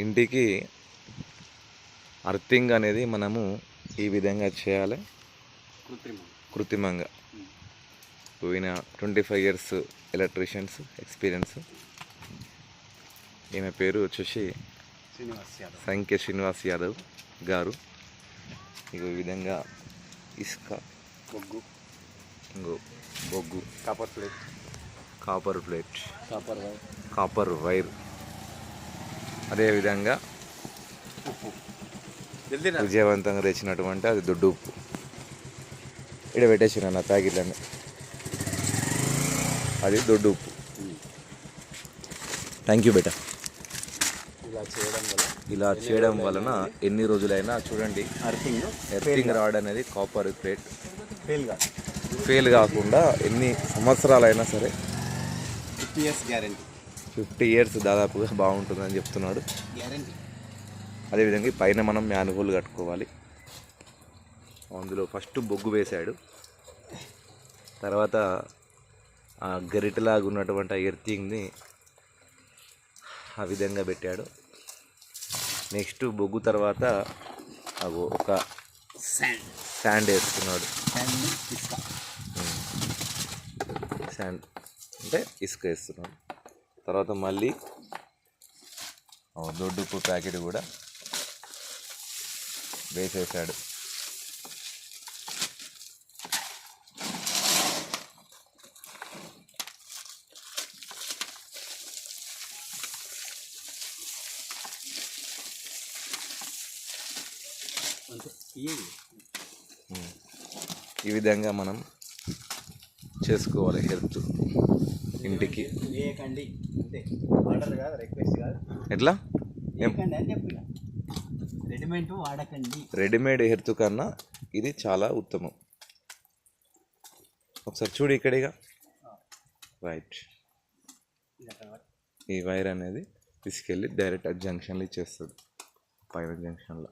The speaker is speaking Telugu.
ఇంటికి అర్థింగ్ అనేది మనము ఈ విధంగా చేయాలి. కృత్రిమంగా పోయిన 25 years ఎలక్ట్రీషియన్స్ ఎక్స్పీరియన్స్. ఈమె పేరు వచ్చేసి సంఖ్య శ్రీనివాస్ యాదవ్ గారు. ఇక ఈ విధంగా ఇసుక, బొగ్గు, కాపర్ ప్లేట్, కాపర్ వైర్, అదేవిధంగా విజయవంతంగా తెచ్చినటువంటి అది దొడ్డు ఉప్పు. ఇక్కడ పెట్టేసిన నా ప్యాకెట్లన్నీ. అది దొడ్డు ఉప్పు. థ్యాంక్ యూ బేటా. ఇలా చేయడం వలన ఎన్ని రోజులైనా చూడండి ఎర్తింగ్ రాడ్ అనేది కాపర్ ప్లేట్ ఫెయిల్ కాకుండా ఎన్ని సంవత్సరాలైనా సరే 50 years గ్యారంటీ, 50 years దాదాపుగా బాగుంటుందని చెప్తున్నాడు. అదేవిధంగా పైన మనం మ్యాన్హోల్ కట్టుకోవాలి. అందులో ఫస్ట్ బొగ్గు వేశాడు, తర్వాత ఆ గరిటలాగా ఉన్నటువంటి ఎర్తింగ్ని ఆ విధంగా పెట్టాడు. నెక్స్ట్ బొగ్గు తర్వాత ఒక శాండ్ వేస్తున్నాడు. శాండ్ అంటే ఇసుక వేస్తున్నాడు. తర్వాత మళ్ళీ దొడ్డుపు ప్యాకెట్ కూడా వేసేసాడు. ఈ విధంగా మనం చేసుకోవాలి హెల్త్ ఇంటికి. ఎట్లా రెడీమేడ్ హెర్త్ కన్నా ఇది చాలా ఉత్తమం. ఒకసారి చూడు ఇక్కడిగా. రైట్, ఈ వైర్ అనేది తీసుకెళ్ళి డైరెక్ట్ జంక్షన్లో ఇచ్చేస్తుంది, పైన జంక్షన్లో.